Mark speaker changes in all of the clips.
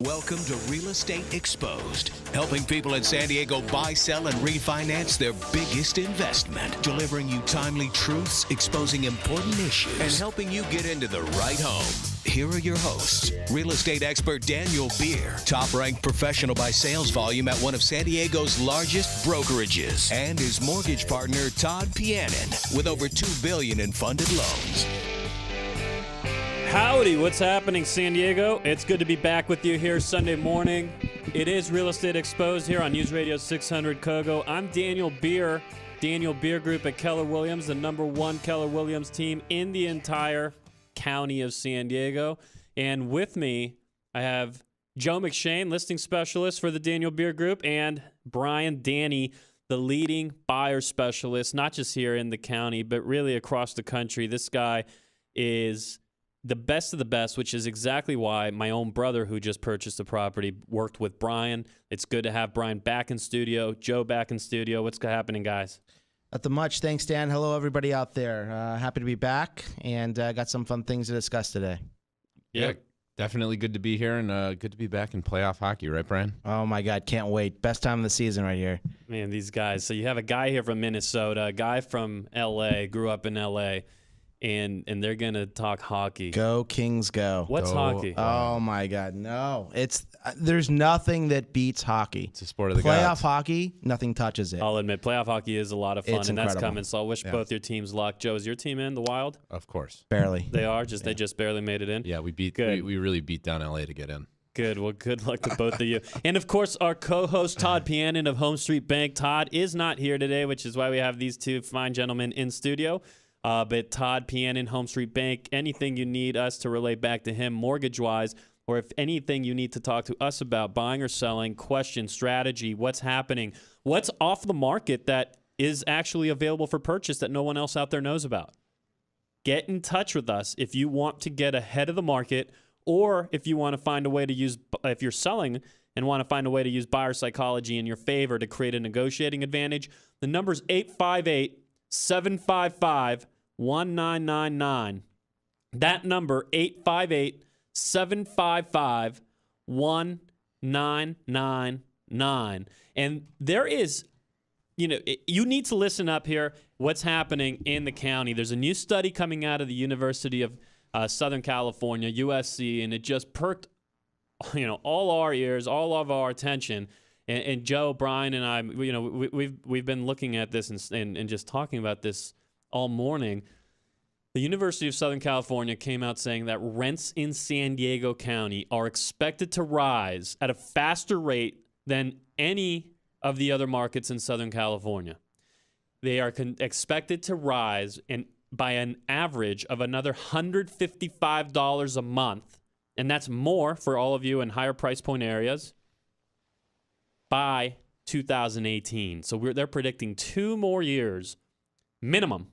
Speaker 1: Welcome to Real Estate Exposed, helping people in San Diego buy, sell, and refinance their biggest investment, delivering you timely truths, exposing important issues, and helping you get into the right home. Here are your hosts, real estate expert Daniel Beer, top-ranked professional by sales volume at one of San Diego's largest brokerages, and his mortgage partner, Todd Pianin, with over $2 billion in funded loans.
Speaker 2: Howdy, what's happening, San Diego? It's good to be back with you here Sunday morning. It is Real Estate Exposed here on News Radio 600 KOGO. I'm Daniel Beer, Daniel Beer Group at Keller Williams, the #1 Keller Williams team in the entire county of San Diego. And with me, I have Joe McShane, listing specialist for the Daniel Beer Group, and Brian Danny, the leading buyer specialist, not just here in the county, but really across the country. This guy is the best of the best, which is exactly why my own brother, who just purchased a property, worked with Brian. It's good to have Brian back in studio, Joe back in studio. What's happening, guys?
Speaker 3: Nothing much. Thanks, Dan. Hello, everybody out there. Happy to be back, and got some fun things to discuss today.
Speaker 4: Yeah, definitely good to be here, and good to be back in playoff hockey, right, Brian?
Speaker 3: Oh, my God. Can't wait. Best time of the season right here.
Speaker 2: Man, these guys. So you have a guy here from Minnesota, a guy from L.A., grew up in L.A., and they're going to talk hockey.
Speaker 3: Go, Kings, go.
Speaker 2: What's hockey?
Speaker 3: Oh, my God. No. There's nothing that beats hockey.
Speaker 4: It's a sport of the
Speaker 3: Playoff
Speaker 4: gods.
Speaker 3: hockey, nothing touches it.
Speaker 2: I'll admit, playoff hockey is a lot of fun,
Speaker 3: It's
Speaker 2: and
Speaker 3: incredible.
Speaker 2: that's coming. So I wish both your teams luck. Joe, is your team in the Wild?
Speaker 4: Of course.
Speaker 3: Barely.
Speaker 2: They are? They just barely made it in?
Speaker 4: Yeah, we
Speaker 2: Good.
Speaker 4: we really beat down LA to get in.
Speaker 2: Good. Well, good luck to both of you. And, of course, our co-host, Todd Pianin of Home Street Bank. Todd is not here today, which is why we have these two fine gentlemen in studio. But Todd Pianin, Home Street Bank, anything you need us to relay back to him mortgage-wise, or if anything you need to talk to us about, buying or selling, question, strategy, what's happening, what's off the market that is actually available for purchase that no one else out there knows about. Get in touch with us if you want to get ahead of the market, or if you want to find a way to use, if you're selling and want to find a way to use buyer psychology in your favor to create a negotiating advantage. The number's 858-755-1999. That number, 858-755-1999. And there is, you need to listen up here what's happening in the county. There's a new study coming out of the University of Southern California, USC, and it just perked, all our ears, all of our attention. And Joe, Brian, and I, we've been looking at this and just talking about this all morning. The University of Southern California came out saying that rents in San Diego County are expected to rise at a faster rate than any of the other markets in Southern California. They are expected to rise by an average of another $155 a month, and that's more for all of you in higher price point areas, by 2018. So they're predicting 2 more years minimum,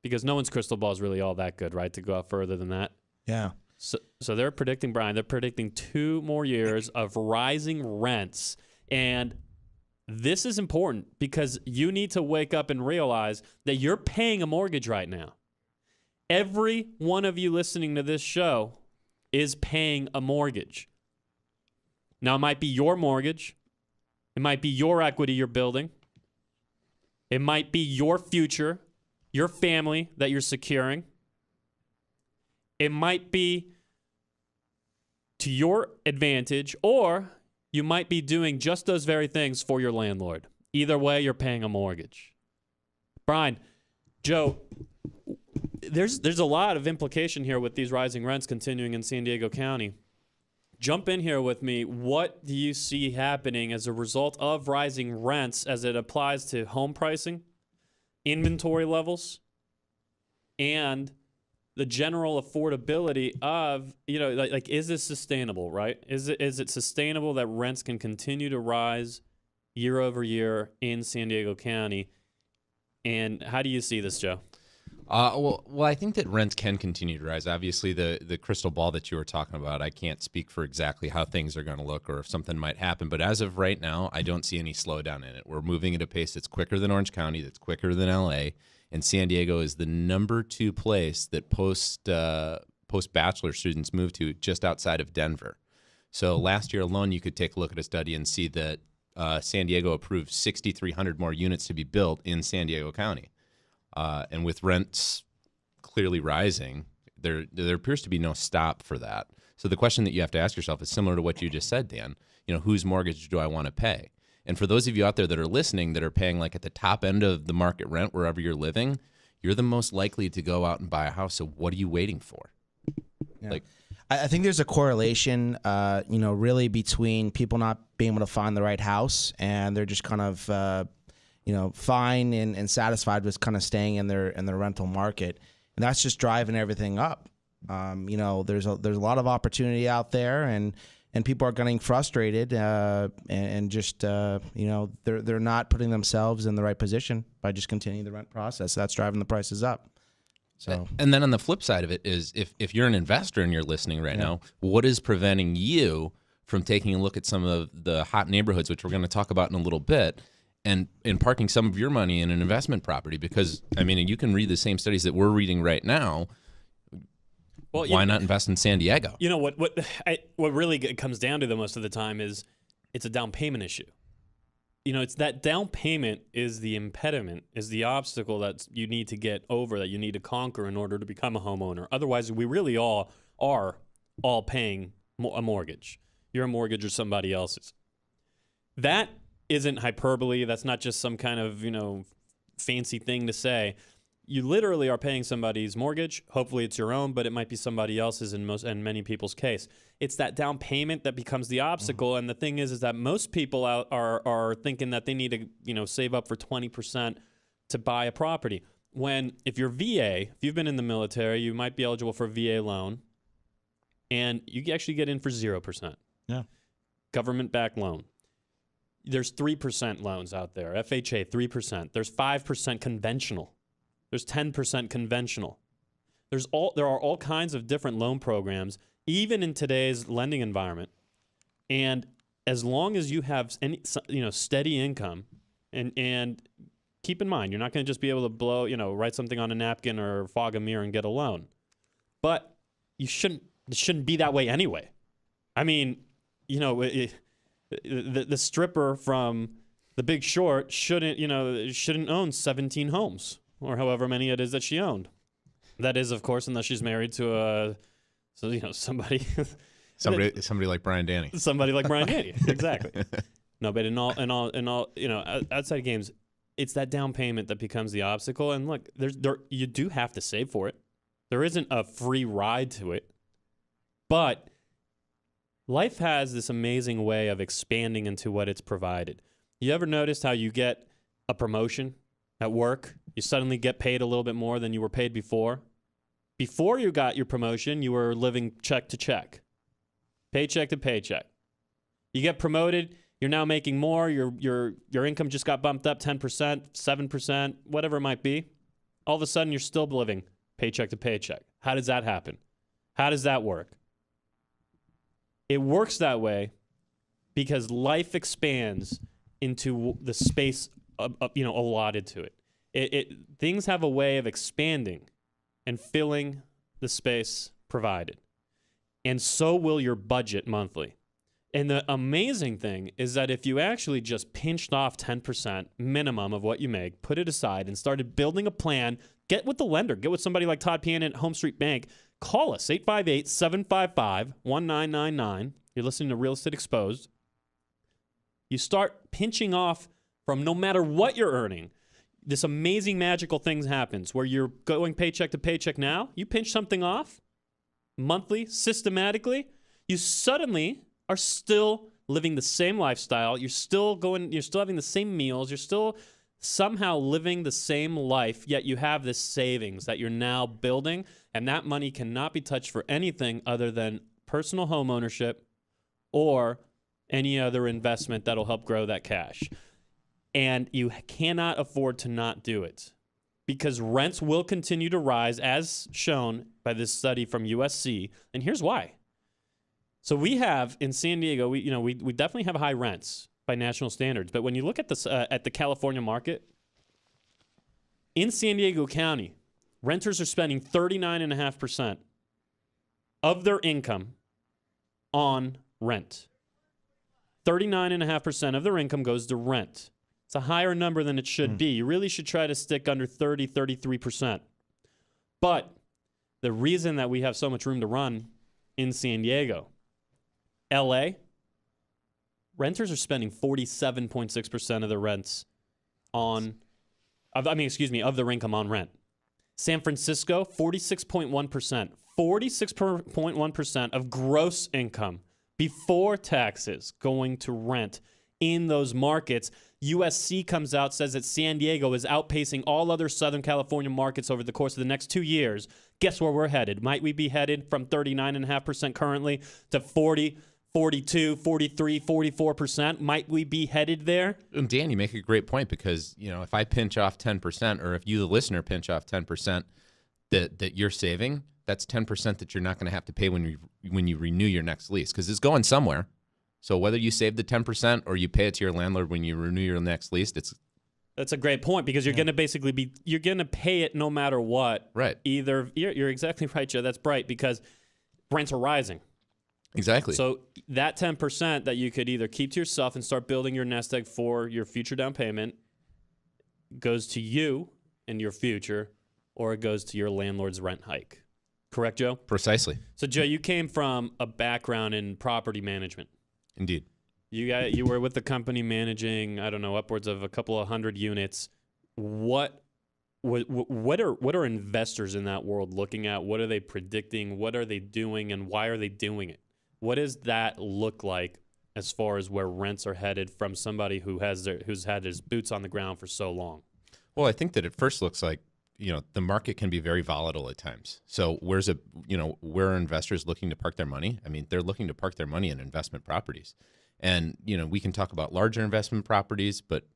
Speaker 2: because no one's crystal ball is really all that good, right, to go out further than that.
Speaker 3: Yeah.
Speaker 2: So they're predicting, Brian, they're predicting 2 more years of rising rents. And this is important because you need to wake up and realize that you're paying a mortgage right now. Every one of you listening to this show is paying a mortgage. Now, it might be your mortgage. It might be your equity you're building. It might be your future, your family that you're securing. It might be to your advantage, or you might be doing just those very things for your landlord. Either way, you're paying a mortgage. Brian, Joe, there's a lot of implication here with these rising rents continuing in San Diego County. Jump in here with me. What do you see happening as a result of rising rents as it applies to home pricing, inventory levels, and the general affordability of, is this sustainable, right? Is it sustainable that rents can continue to rise year over year in San Diego County? And how do you see this, Joe?
Speaker 4: Well, I think that rents can continue to rise. Obviously, the crystal ball that you were talking about, I can't speak for exactly how things are going to look or if something might happen. But as of right now, I don't see any slowdown in it. We're moving at a pace that's quicker than Orange County, that's quicker than LA. And San Diego is the #2 place that post-bachelor students move to, just outside of Denver. So last year alone, you could take a look at a study and see that San Diego approved 6,300 more units to be built in San Diego County. And with rents clearly rising, there appears to be no stop for that. So the question that you have to ask yourself is similar to what you just said, Dan. Whose mortgage do I want to pay? And for those of you out there that are listening that are paying like at the top end of the market rent wherever you're living, you're the most likely to go out and buy a house. So what are you waiting for?
Speaker 3: Yeah. I think there's a correlation, really between people not being able to find the right house and they're just kind of, fine and satisfied with kind of staying in their rental market, and that's just driving everything up. There's a lot of opportunity out there, and people are getting frustrated, and just they're not putting themselves in the right position by just continuing the rent process. That's driving the prices up. So,
Speaker 4: and then on the flip side of it is if you're an investor and you're listening right now, what is preventing you from taking a look at some of the hot neighborhoods, which we're going to talk about in a little bit, and parking some of your money in an investment property? Because, you can read the same studies that we're reading right now. Well, why not invest in San Diego?
Speaker 2: What really comes down to the most of the time is it's a down payment issue. It's that down payment is the impediment, is the obstacle that you need to get over, that you need to conquer in order to become a homeowner. Otherwise, we really all are paying a mortgage. You're a mortgage or somebody else's. That isn't hyperbole. That's not just some kind of, fancy thing to say. You literally are paying somebody's mortgage. Hopefully it's your own, but it might be somebody else's in many people's case. It's that down payment that becomes the obstacle. And the thing is that most people are thinking that they need to, save up for 20% to buy a property. When if you're VA, if you've been in the military, you might be eligible for a VA loan, and you actually get in for 0%.
Speaker 3: Yeah.
Speaker 2: Government-backed loan. There's 3% loans out there. FHA, 3%. There's 5% conventional. There's 10% conventional. There are all kinds of different loan programs, even in today's lending environment. And as long as you have any, steady income, and keep in mind, you're not going to just be able to write something on a napkin or fog a mirror and get a loan. But it shouldn't be that way anyway. The stripper from The Big Short shouldn't own 17 homes, or however many it is that she owned. That is, of course, unless she's married to somebody
Speaker 4: like Brian Danny.
Speaker 2: Somebody like Brian Danny, exactly. No, but in all, outside games, it's that down payment that becomes the obstacle. And look, you do have to save for it. There isn't a free ride to it, but life has this amazing way of expanding into what it's provided. You ever noticed how you get a promotion at work? You suddenly get paid a little bit more than you were paid before. Before you got your promotion, you were living check to check, paycheck to paycheck. You get promoted, you're now making more. Your income just got bumped up 10%, 7%, whatever it might be. All of a sudden, you're still living paycheck to paycheck. How does that happen? How does that work? It works that way because life expands into the space allotted to it. Things have a way of expanding and filling the space provided. And so will your budget monthly. And the amazing thing is that if you actually just pinched off 10% minimum of what you make, put it aside, and started building a plan, get with the lender, get with somebody like Todd Pian at Home Street Bank, call us, 858-755-1999. You're listening to Real Estate Exposed. You start pinching off from no matter what you're earning. This amazing magical thing happens where you're going paycheck to paycheck now. You pinch something off monthly, systematically. You suddenly are still living the same lifestyle. You're still having the same meals. You're still somehow living the same life, yet you have this savings that you're now building, and that money cannot be touched for anything other than personal home ownership or any other investment that'll help grow that cash. And you cannot afford to not do it because rents will continue to rise, as shown by this study from USC. And here's why. So we have in San Diego, we definitely have high rents by national standards. But when you look at this at the California market, in San Diego County, renters are spending 39.5% of their income on rent. 39.5% of their income goes to rent. It's a higher number than it should be. You really should try to stick under 30, 33%. But the reason that we have so much room to run in San Diego, LA, renters are spending 47.6% of their rents of their income on rent. San Francisco, 46.1%. 46.1% of gross income before taxes going to rent in those markets. USC comes out, says that San Diego is outpacing all other Southern California markets over the course of the next 2 years. Guess where we're headed? Might we be headed from 39.5% currently to 40, 42, 43, 44%? Might we be headed there?
Speaker 4: And Dan, you make a great point because, if I pinch off 10%, or if you, the listener, pinch off 10% that you're saving, that's 10% that you're not going to have to pay when you renew your next lease, because it's going somewhere. So whether you save the 10% or you pay it to your landlord when you renew your next lease,
Speaker 2: that's a great point, because you're going to you're going to pay it no matter what.
Speaker 4: Right.
Speaker 2: You're exactly right, Joe. That's bright, because rents are rising.
Speaker 4: Exactly.
Speaker 2: So that 10% that you could either keep to yourself and start building your nest egg for your future down payment goes to you and your future, or it goes to your landlord's rent hike. Correct, Joe?
Speaker 4: Precisely.
Speaker 2: So, Joe, you came from a background in property management.
Speaker 4: Indeed.
Speaker 2: You were with the company managing, I don't know, upwards of a couple of hundred units. What are investors in that world looking at? What are they predicting? What are they doing, and why are they doing it? What does that look like as far as where rents are headed from somebody who's had his boots on the ground for so long?
Speaker 4: Well, I think that it first looks like, the market can be very volatile at times. So where are investors looking to park their money? I mean, they're looking to park their money in investment properties. And, we can talk about larger investment properties, but,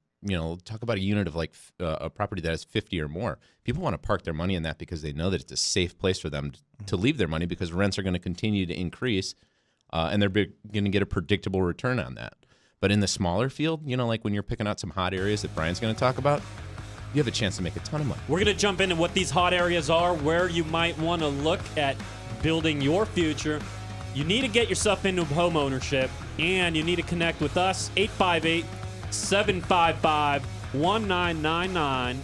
Speaker 4: talk about a unit of like a property that has 50 or more. People want to park their money in that because they know that it's a safe place for them to leave their money, because rents are going to continue to increase, and they're going to get a predictable return on that. But in the smaller field, like when you're picking out some hot areas that Brian's going to talk about, you have a chance to make a ton of money.
Speaker 2: We're going to jump into what these hot areas are, where you might want to look at building your future. You need to get yourself into home ownership, and you need to connect with us, 858-755-1999.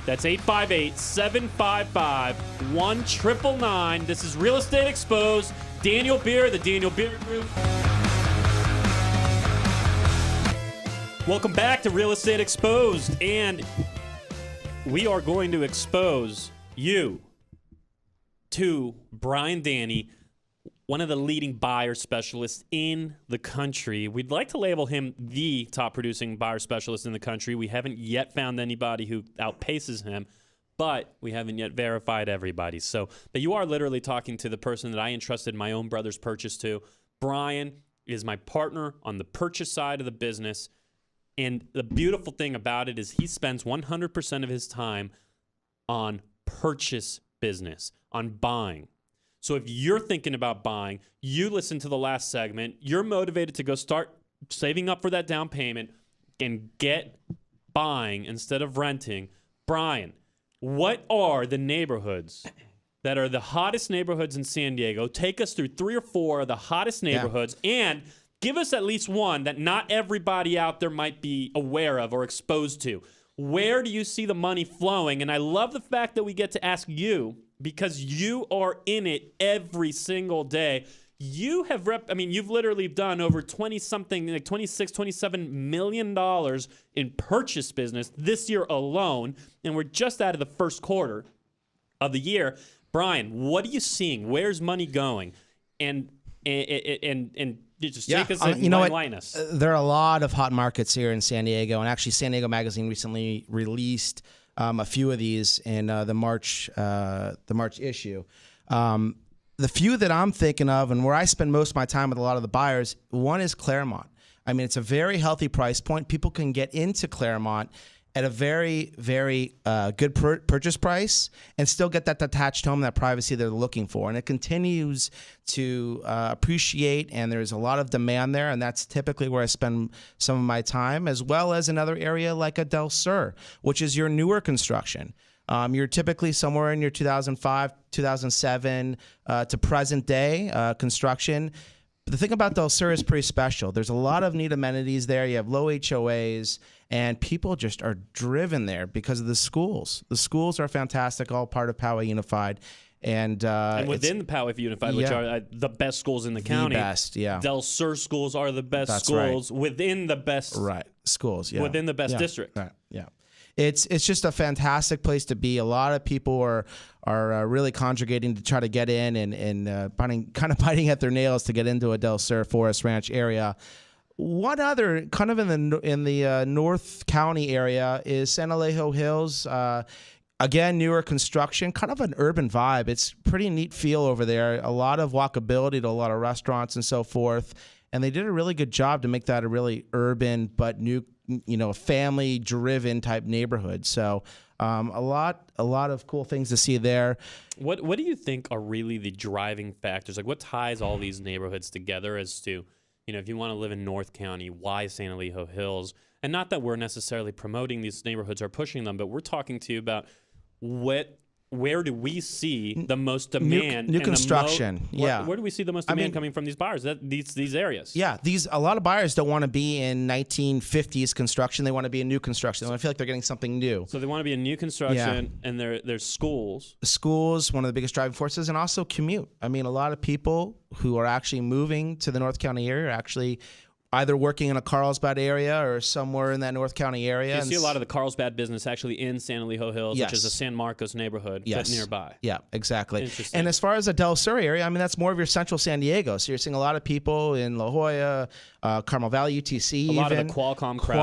Speaker 2: That's 858-755-1999. This is Real Estate Exposed. Daniel Beer, the Daniel Beer Group. Welcome back to Real Estate Exposed, and we are going to expose you to Brian Danny, one of the leading buyer specialists in the country. We'd like to label him the top producing buyer specialist in the country. We haven't yet found anybody who outpaces him, but we haven't yet verified everybody. But you are literally talking to the person that I entrusted my own brother's purchase to. Brian is my partner on the purchase side of the business. And the beautiful thing about it is he spends 100% of his time on purchase business, on buying. So if you're thinking about buying, you listen to the last segment, you're motivated to go start saving up for that down payment and get buying instead of renting. Brian, what are the neighborhoods that are the hottest neighborhoods in San Diego? Take us through 3 or 4 of the hottest neighborhoods, and give us at least one that not everybody out there might be aware of or exposed to. Where do you see the money flowing? And I love the fact that we get to ask you, because you are in it every single day. You have you've literally done over 20-something, like $26, $27 million in purchase business this year alone, and we're just out of the first quarter of the year. Brian, what are you seeing? Where's money going? And just take us in us.
Speaker 3: There are a lot of hot markets here in San Diego, and actually San Diego Magazine recently released a few of these in the March issue. The few that I'm thinking of, and where I spend most of my time with a lot of the buyers, one is Claremont. I mean, it's a very healthy price point. People can get into Claremont at a very, very good purchase price and still get that detached home, that privacy they're looking for. And it continues to appreciate, and there's a lot of demand there, and that's typically where I spend some of my time, as well as another area like a Del Sur, which is your newer construction. You're typically somewhere in your 2005, 2007 to present day construction. But the thing about Del Sur is pretty special. There's a lot of neat amenities there. You have low HOAs, and people just are driven there because of the schools. The schools are fantastic, all part of Poway Unified. And
Speaker 2: within the Poway Unified, which are the best schools in the county.
Speaker 3: The best, yeah.
Speaker 2: Del Sur schools are the best schools within the best
Speaker 3: schools, yeah.
Speaker 2: Within the best district.
Speaker 3: Right, yeah. It's just a fantastic place to be. A lot of people are really congregating to try to get in and biting at their nails to get into a Del Sur Forest Ranch area. One other kind of in the North County area is San Alejo Hills. Again, newer construction, kind of an urban vibe. It's pretty neat feel over there. A lot of walkability to a lot of restaurants and so forth. And they did a really good job to make that a really urban but new, family-driven type neighborhood. So a lot of cool things to see there.
Speaker 2: What do you think are really the driving factors? Like, what ties all these neighborhoods together as to, if you want to live in North County, why San Alejo Hills? And not that we're necessarily promoting these neighborhoods or pushing them, but we're talking to you about where do we see the most demand?
Speaker 3: New construction,
Speaker 2: Where do we see the most demand coming from these buyers? These areas.
Speaker 3: Yeah, a lot of buyers don't want to be in 1950s construction. They want to be in new construction. They want to feel like they're getting something new.
Speaker 2: So they want to be in new construction, and there's schools.
Speaker 3: Schools, one of the biggest driving forces, and also commute. A lot of people who are actually moving to the North County area are actually either working in a Carlsbad area or somewhere in that North County area.
Speaker 2: You see a lot of the Carlsbad business actually in San Alejo Hills, which is a San Marcos neighborhood nearby.
Speaker 3: Yeah, exactly.
Speaker 2: Interesting.
Speaker 3: And as far as the Del Sur area, that's more of your central San Diego. So you're seeing a lot of people in La Jolla, Carmel Valley, UTC.
Speaker 2: A lot of the Qualcomm crowd.
Speaker 3: A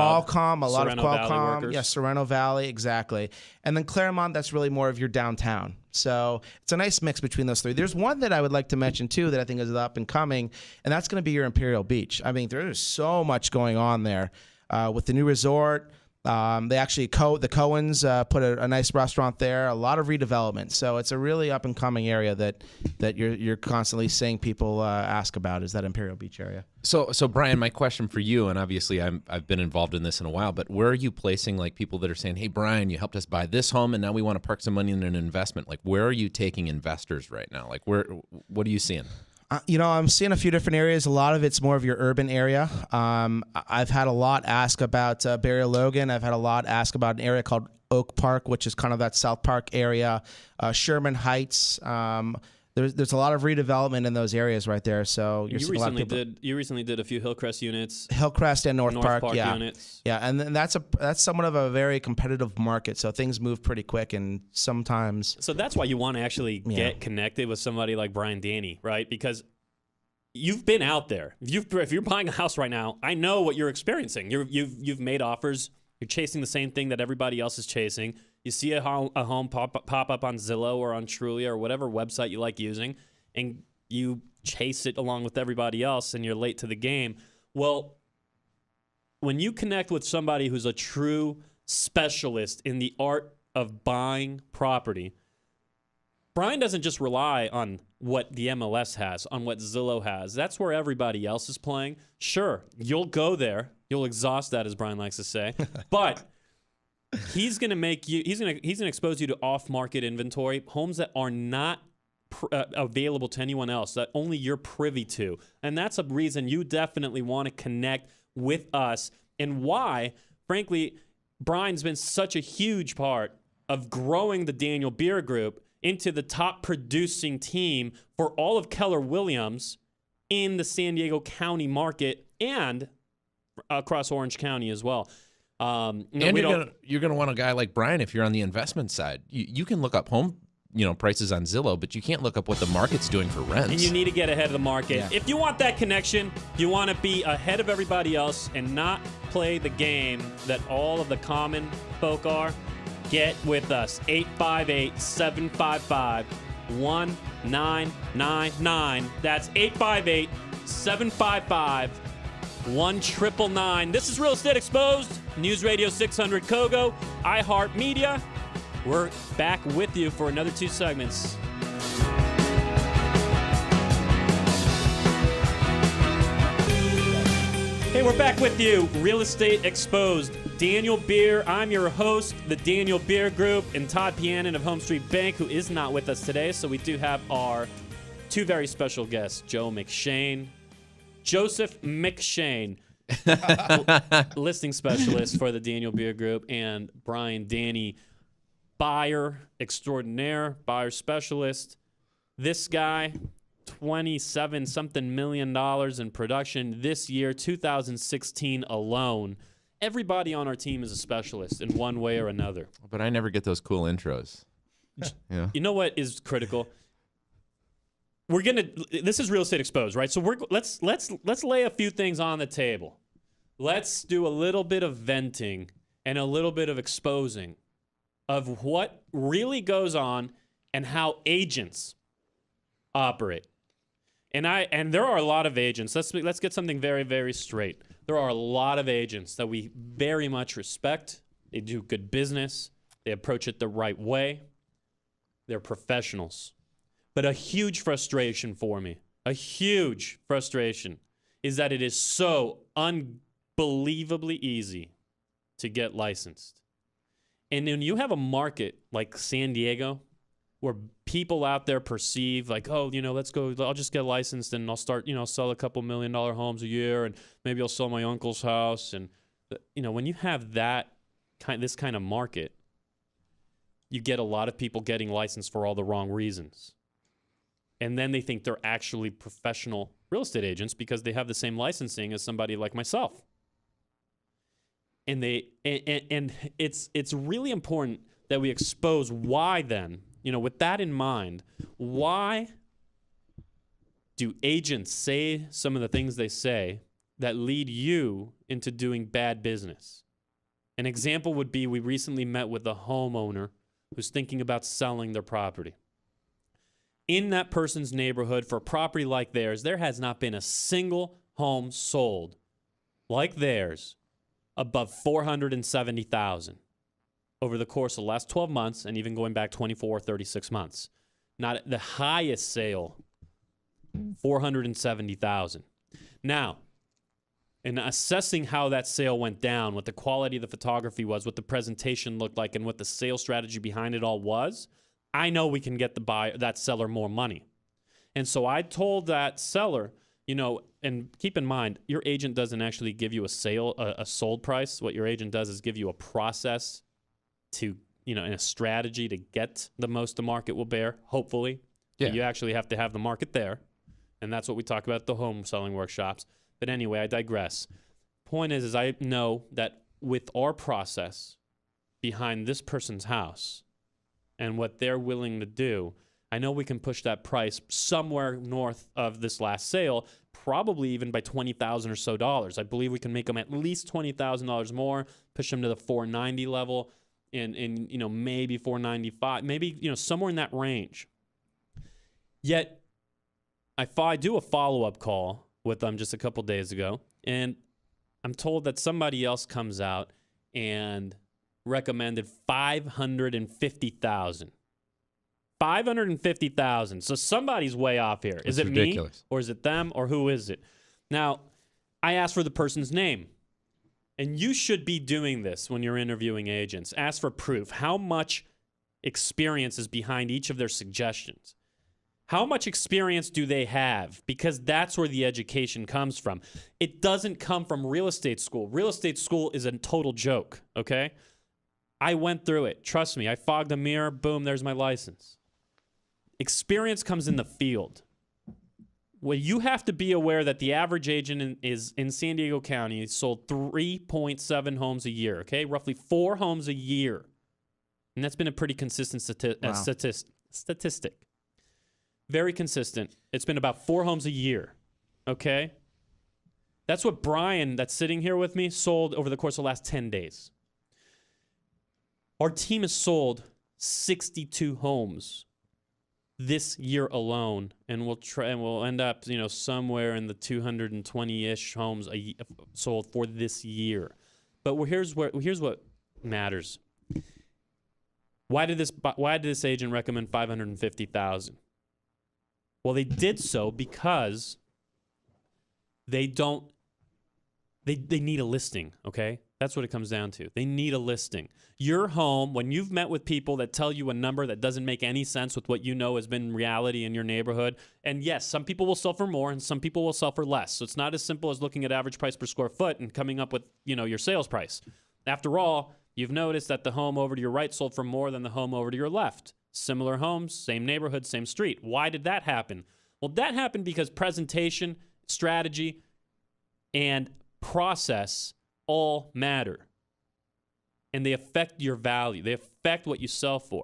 Speaker 3: lot of
Speaker 2: Sorrento
Speaker 3: Qualcomm.
Speaker 2: Valley workers.
Speaker 3: Yeah, Sorrento Valley, exactly. And then Claremont, that's really more of your downtown. So it's a nice mix between those three. There's one that I would like to mention, too, that I think is up and coming, and that's going to be your Imperial Beach. There's so much going on there with the new resort. They actually, the Cohens put a nice restaurant there, a lot of redevelopment. So it's a really up and coming area that you're constantly seeing people ask about, is that Imperial Beach area.
Speaker 4: So Brian, my question for you, and obviously I've been involved in this in a while, but where are you placing like people that are saying, hey, Brian, you helped us buy this home and now we want to park some money in an investment? Like, where are you taking investors right now? Like, what are you seeing?
Speaker 3: I'm seeing a few different areas. A lot of it's more of your urban area. I've had a lot ask about Barry Logan. I've had a lot ask about an area called Oak Park, which is kind of that South Park area. Sherman Heights. There's a lot of redevelopment in those areas right there. So
Speaker 2: you recently did a few Hillcrest units.
Speaker 3: Hillcrest and North Park
Speaker 2: units.
Speaker 3: Yeah, and then that's somewhat of a very competitive market. So things move pretty quick, and sometimes.
Speaker 2: So that's why you want to actually get connected with somebody like Brian Danny, right? Because you've been out there. If you're buying a house right now, I know what you're experiencing. You've made offers. You're chasing the same thing that everybody else is chasing. You see a home pop up on Zillow or on Trulia or whatever website you like using, and you chase it along with everybody else, and you're late to the game. Well, when you connect with somebody who's a true specialist in the art of buying property, Brian doesn't just rely on what the MLS has, on what Zillow has. That's where everybody else is playing. Sure, you'll go there. You'll exhaust that, as Brian likes to say. But he's going to expose you to off-market inventory, homes that are not available to anyone else, that only you're privy to. And that's a reason you definitely want to connect with us, and why, frankly, Brian's been such a huge part of growing the Daniel Beer Group into the top producing team for all of Keller Williams in the San Diego County market and across Orange County as well.
Speaker 4: And you're gonna want a guy like Brian if you're on the investment side. You can look up home prices on Zillow, but you can't look up what the market's doing for rents.
Speaker 2: And you need to get ahead of the market.
Speaker 3: Yeah.
Speaker 2: If you want that connection, you want to be ahead of everybody else and not play the game that all of the common folk are. Get with us. 858-755-1999. That's 858-755-1999. This is Real Estate Exposed, News Radio 600 KOGO, iHeartMedia. We're back with you for another 2 segments. Hey, we're back with you. Real Estate Exposed. Daniel Beer. I'm your host, the Daniel Beer Group, and Todd Pianin of Home Street Bank, who is not with us today. So we do have our 2 very special guests, Joe McShane Joseph McShane, listing specialist for the Daniel Beer Group, and Brian Danny, buyer extraordinaire, buyer specialist. This guy, 27-something million in production this year, 2016 alone. Everybody on our team is a specialist in one way or another.
Speaker 4: But I never get those cool intros. Yeah.
Speaker 2: You know what is critical? This is Real Estate Exposed, right? So let's lay a few things on the table. Let's do a little bit of venting and a little bit of exposing of what really goes on and how agents operate. And there are a lot of agents. Let's get something very, very straight. There are a lot of agents that we very much respect. They do good business. They approach it the right way. They're professionals. But a huge frustration for me, is that it is so unbelievably easy to get licensed. And when you have a market like San Diego, where people out there perceive like, oh, let's go, I'll just get licensed and I'll start, sell a couple $1 million homes a year, and maybe I'll sell my uncle's house. And, when you have this kind of market, you get a lot of people getting licensed for all the wrong reasons. And then they think they're actually professional real estate agents because they have the same licensing as somebody like myself. And it's really important that we expose why then, with that in mind, why do agents say some of the things they say that lead you into doing bad business? An example would be we recently met with a homeowner who's thinking about selling their property. In that person's neighborhood, for a property like theirs, there has not been a single home sold like theirs above $470,000 over the course of the last 12 months, and even going back 24 or 36 months. Not the highest sale, $470,000. Now, in assessing how that sale went down, what the quality of the photography was, what the presentation looked like, and what the sales strategy behind it all was, I know we can get that seller more money. And so I told that seller, and keep in mind, your agent doesn't actually give you a sold price. What your agent does is give you a process to, and a strategy to get the most the market will bear, hopefully. Yeah. You actually have to have the market there. And that's what we talk about at the home selling workshops. But anyway, I digress. Point is I know that with our process behind this person's house and what they're willing to do, I know we can push that price somewhere north of this last sale, probably even by $20,000 or so dollars. I believe we can make them at least $20,000 more, push them to the $490 level, and maybe $495, maybe somewhere in that range. Yet, I do a follow-up call with them just a couple days ago, and I'm told that somebody else comes out and recommended $550,000. $550,000. So somebody's way off here. Is it ridiculous. Me, or is it them, or who is it? Now, I asked for the person's name. And you should be doing this when you're interviewing agents. Ask for proof. How much experience is behind each of their suggestions? How much experience do they have? Because that's where the education comes from. It doesn't come from real estate school. Real estate school is a total joke, okay? I went through it. Trust me. I fogged a mirror. Boom, there's my license. Experience comes in the field. Well, you have to be aware that the average agent in San Diego County sold 3.7 homes a year, okay? Roughly 4 homes a year. And that's been a pretty consistent statistic. Very consistent. It's been about 4 homes a year, okay? That's what Brian, that's sitting here with me, sold over the course of the last 10 days. Our team has sold 62 homes this year alone, and we'll end up, somewhere in the 220-ish homes sold for this year. But here's what matters. Why did this agent recommend $550,000? Well, they did so because they don't They need a listing, okay? That's what it comes down to. They need a listing. Your home, when you've met with people that tell you a number that doesn't make any sense with what you know has been reality in your neighborhood, and yes, some people will sell for more and some people will sell for less. So it's not as simple as looking at average price per square foot and coming up with, your sales price. After all, you've noticed that the home over to your right sold for more than the home over to your left. Similar homes, same neighborhood, same street. Why did that happen? Well, that happened because presentation, strategy, and process all matter. And they affect your value. They affect what you sell for.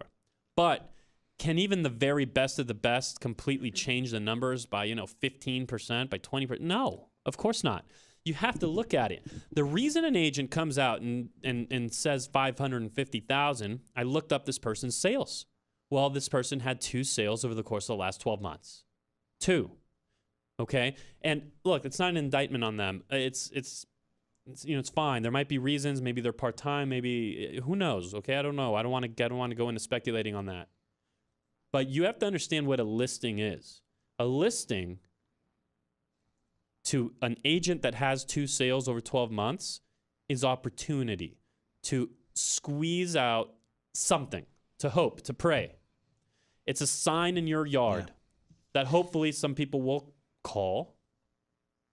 Speaker 2: But can even the very best of the best completely change the numbers by, 15%, by 20%? No, of course not. You have to look at it. The reason an agent comes out and says $550,000, I looked up this person's sales. Well, this person had 2 sales over the course of the last 12 months. 2. Okay? And look, it's not an indictment on them. It's fine. There might be reasons. Maybe they're part-time. Maybe, who knows? Okay? I don't know. I don't want to go into speculating on that. But you have to understand what a listing is. A listing to an agent that has 2 sales over 12 months is opportunity to squeeze out something, to hope, to pray. It's a sign in your yard that hopefully some people will call,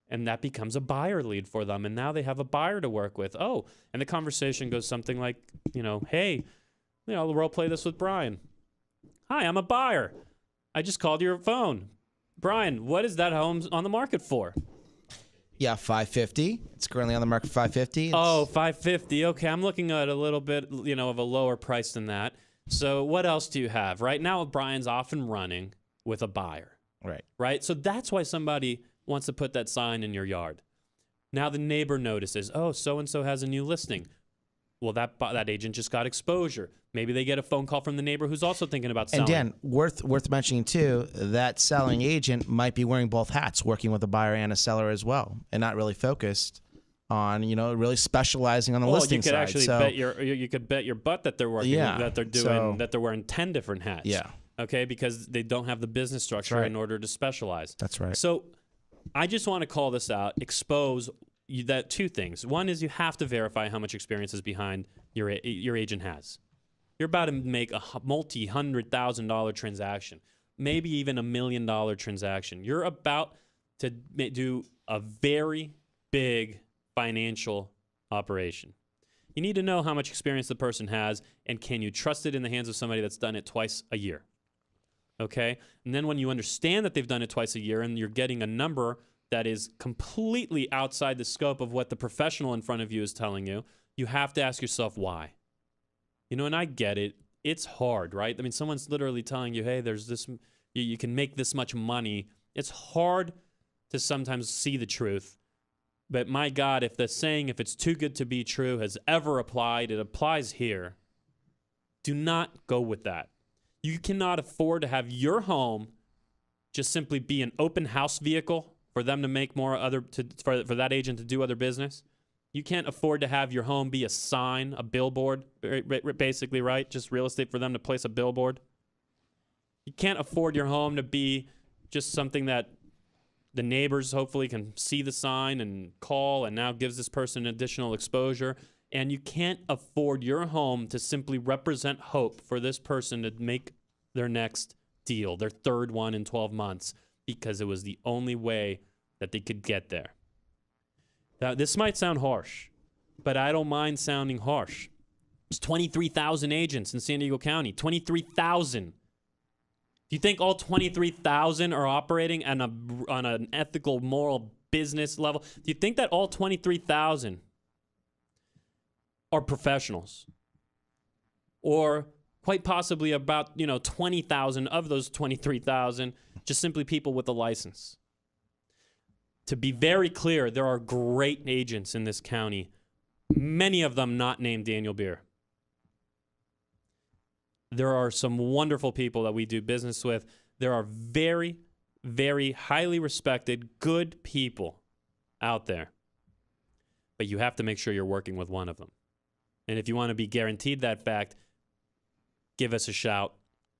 Speaker 2: and that becomes a buyer lead for them. And now they have a buyer to work with. Oh, and the conversation goes something like, hey, I'll role play this with Brian. Hi, I'm a buyer. I just called your phone. Brian, what is that home on the market for?
Speaker 3: Yeah, $550. It's currently on the market for $550.
Speaker 2: Oh, $550. Okay, I'm looking at a little bit, of a lower price than that. So what else do you have? Right now, Brian's off and running with a buyer. Right? So that's why somebody wants to put that sign in your yard. Now the neighbor notices, oh, so-and-so has a new listing. Well, that agent just got exposure. Maybe they get a phone call from the neighbor who's also thinking about selling.
Speaker 3: And Dan, worth mentioning too, that selling agent might be wearing both hats, working with a buyer and a seller as well, and not really focused on, really specializing on the listing side.
Speaker 2: You could actually you could bet your butt that they're working, that they're doing, that they're wearing 10 different hats.
Speaker 3: Yeah.
Speaker 2: Okay, because they don't have the business structure in order to specialize.
Speaker 3: That's right.
Speaker 2: So I just want to call this out, expose that 2 things. One is you have to verify how much experience is behind your agent has. You're about to make a multi-$100,000 transaction, maybe even $1 million transaction. You're about to do a very big financial operation. You need to know how much experience the person has, and can you trust it in the hands of somebody that's done it twice a year? Okay? And then when you understand that they've done it twice a year and you're getting a number that is completely outside the scope of what the professional in front of you is telling you, you have to ask yourself why. And I get it. It's hard, right? I mean, someone's literally telling you, hey, there's this, you can make this much money. It's hard to sometimes see the truth. But my God, if the saying, if it's too good to be true, has ever applied, it applies here. Do not go with that. You cannot afford to have your home just simply be an open house vehicle for them to make more for that agent to do other business. You can't afford to have your home be a sign, a billboard, basically, right? Just real estate for them to place a billboard. You can't afford your home to be just something that the neighbors hopefully can see the sign and call and now gives this person additional exposure. And you can't afford your home to simply represent hope for this person to make their next deal, their 3rd one in 12 months, because it was the only way that they could get there. Now, this might sound harsh, but I don't mind sounding harsh. There's 23,000 agents in San Diego County. 23,000. Do you think all 23,000 are operating on an ethical, moral business level? Do you think that all 23,000 are professionals? Or quite possibly about 20,000 of those 23,000 just simply people with a license? To be very clear, there are great agents in this county, many of them not named Daniel Beer. There are some wonderful people that we do business with. There are very, very highly respected, good people out there. But you have to make sure you're working with one of them. And if you want to be guaranteed that fact, give us a shout,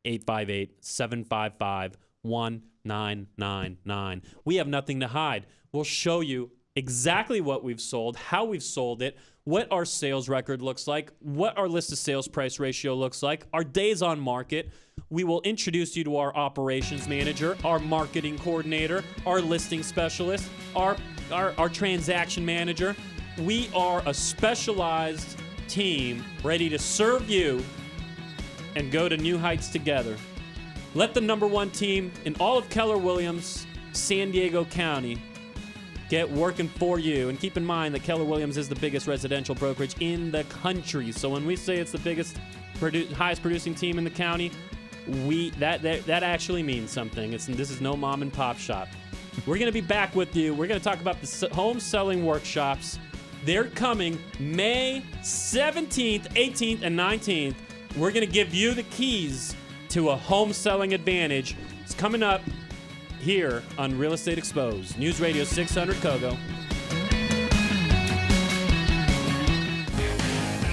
Speaker 2: 858-755-1999. We have nothing to hide. We'll show you exactly what we've sold, how we've sold it, what our sales record looks like, what our list to sales price ratio looks like, our days on market. We will introduce you to our operations manager, our marketing coordinator, our listing specialist, our transaction manager. We are a specialized team ready to serve you and go to new heights together. Let the number one team in all of Keller Williams, San Diego County, get working for you. And keep in mind that Keller Williams is the biggest residential brokerage in the country. So when we say it's the biggest, highest producing team in the county, that actually means something. This is no mom and pop shop. We're going to be back with you. We're going to talk about the home selling workshops. They're coming May 17th, 18th, and 19th. We're going to give you the keys to a home selling advantage. It's coming up here on Real Estate Exposed. News Radio 600 KOGO.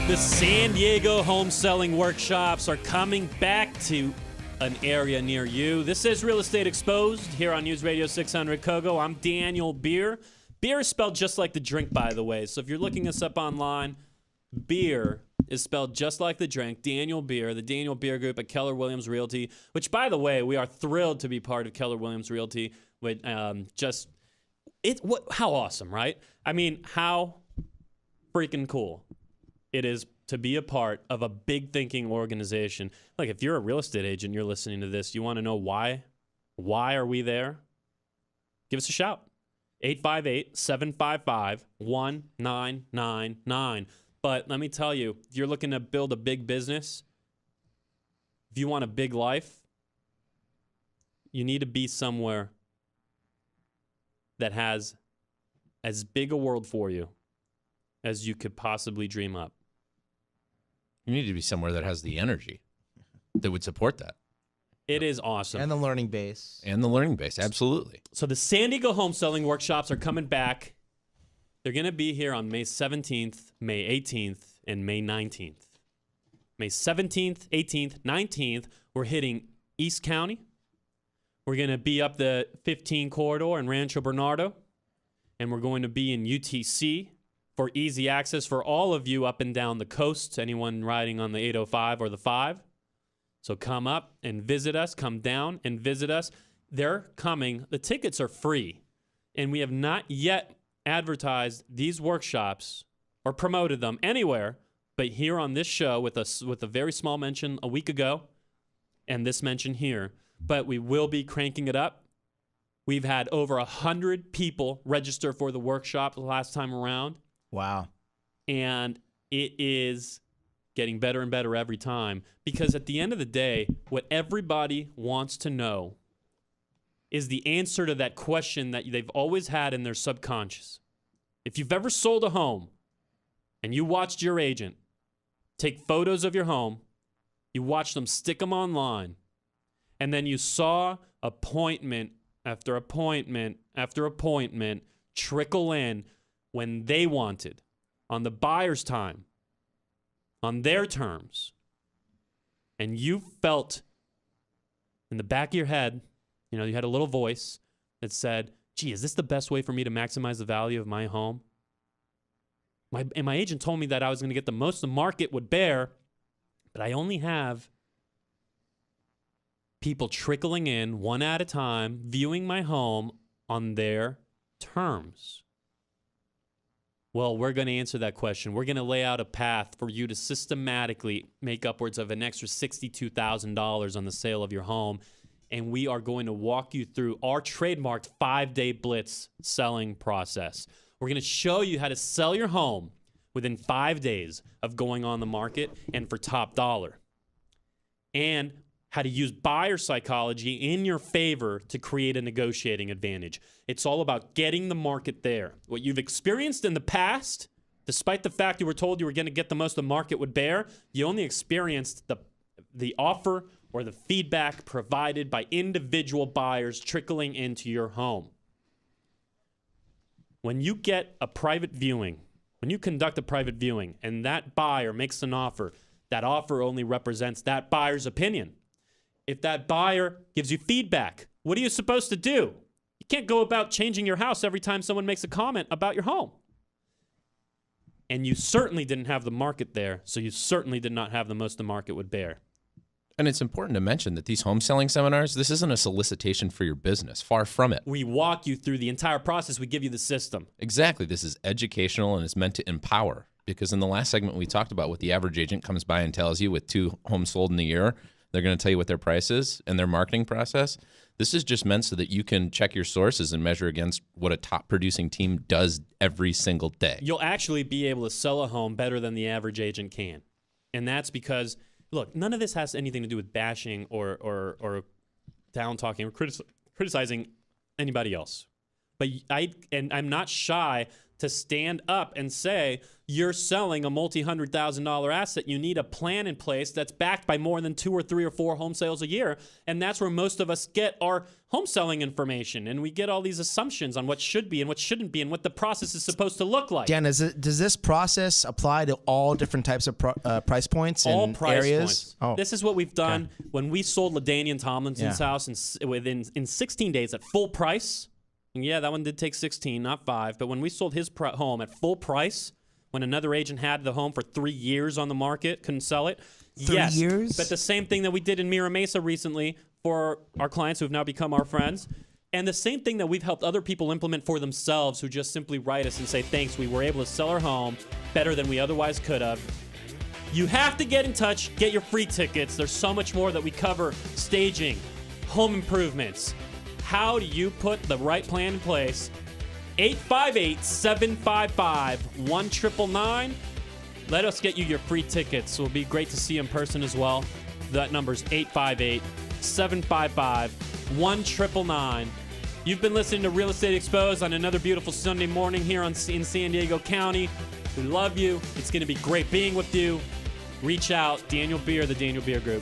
Speaker 2: The San Diego home selling workshops are coming back to an area near you. This is Real Estate Exposed here on News Radio 600 KOGO. I'm Daniel Beer. Beer is spelled just like the drink, by the way. So if you're looking us up online, beer is spelled just like the drink. Daniel Beer, the Daniel Beer Group at Keller Williams Realty, which, by the way, we are thrilled to be part of Keller Williams Realty. With how awesome, right? I mean, how freaking cool it is to be a part of a big thinking organization. Like, if you're a real estate agent, you're listening to this, you want to know why? Why are we there? Give us a shout. 858-755-1999. But let me tell you, if you're looking to build a big business, if you want a big life, you need to be somewhere that has as big a world for you as you could possibly dream up.
Speaker 4: You need to be somewhere that has the energy that would support that.
Speaker 2: It is awesome.
Speaker 3: And the learning base.
Speaker 4: Absolutely.
Speaker 2: So the San Diego home selling workshops are coming back. They're going to be here on May 17th, May 18th, and May 19th. May 17th, 18th, 19th, we're hitting East County. We're going to be up the 15 corridor in Rancho Bernardo. And we're going to be in UTC for easy access for all of you up and down the coast, anyone riding on the 805 or the 5. So come up and visit us. Come down and visit us. They're coming. The tickets are free. And we have not yet advertised these workshops or promoted them anywhere but here on this show with a very small mention a week ago and this mention here. But we will be cranking it up. We've had over 100 people register for the workshop the last time around.
Speaker 3: Wow.
Speaker 2: And it is getting better and better every time, because at the end of the day, what everybody wants to know is the answer to that question that they've always had in their subconscious. If you've ever sold a home and you watched your agent take photos of your home, you watched them stick them online, and then you saw appointment after appointment after appointment trickle in when they wanted, on the buyer's time, on their terms, and you felt in the back of your head, you had a little voice that said, gee, is this the best way for me to maximize the value of my home? My agent told me that I was going to get the most the market would bear, but I only have people trickling in one at a time, viewing my home on their terms. Well, we're going to answer that question. We're going to lay out a path for you to systematically make upwards of an extra $62,000 on the sale of your home. And we are going to walk you through our trademarked 5-day blitz selling process. We're going to show you how to sell your home within 5 days of going on the market and for top dollar. And how to use buyer psychology in your favor to create a negotiating advantage. It's all about getting the market there. What you've experienced in the past, despite the fact you were told you were going to get the most the market would bear, you only experienced the offer or the feedback provided by individual buyers trickling into your home. When you get a private viewing, when you conduct a private viewing and that buyer makes an offer, that offer only represents that buyer's opinion. If that buyer gives you feedback, what are you supposed to do? You can't go about changing your house every time someone makes a comment about your home. And you certainly didn't have the market there, so you certainly did not have the most the market would bear.
Speaker 4: And it's important to mention that these home selling seminars, this isn't a solicitation for your business. Far from it.
Speaker 2: We walk you through the entire process. We give you the system.
Speaker 4: Exactly. This is educational and it's meant to empower. Because in the last segment, we talked about what the average agent comes by and tells you with 2 homes sold in a year. They're going to tell you what their price is and their marketing process. This is just meant so that you can check your sources and measure against what a top producing team does every single day.
Speaker 2: You'll actually be able to sell a home better than the average agent can. And that's because, look, none of this has anything to do with bashing or down talking or criticizing anybody else. But I'm not shy to stand up and say, you're selling a multi-$100,000 asset. You need a plan in place that's backed by more than 2 or 3 or 4 home sales a year. And that's where most of us get our home selling information. And we get all these assumptions on what should be and what shouldn't be and what the process is supposed to look like.
Speaker 3: Dan, does this process apply to all different types of price points and
Speaker 2: all price
Speaker 3: areas?
Speaker 2: Points.
Speaker 3: Oh.
Speaker 2: This is what we've done when we sold LaDainian Tomlinson's house in 16 days at full price. And yeah, that one did take 16, not 5. But when we sold his home at full price, when another agent had the home for 3 years on the market, couldn't sell it.
Speaker 3: 3
Speaker 2: yes,
Speaker 3: years?
Speaker 2: But the same thing that we did in Mira Mesa recently for our clients who have now become our friends. And the same thing that we've helped other people implement for themselves who just simply write us and say, thanks, we were able to sell our home better than we otherwise could have. You have to get in touch, get your free tickets. There's so much more that we cover. Staging, home improvements. How do you put the right plan in place? 858-755-1999. Let us get you your free tickets. It will be great to see you in person as well. That number is 858-755-1999. You've been listening to Real Estate Exposed on another beautiful Sunday morning here in San Diego County. We love you. It's going to be great being with you. Reach out. Daniel Beer, the Daniel Beer Group.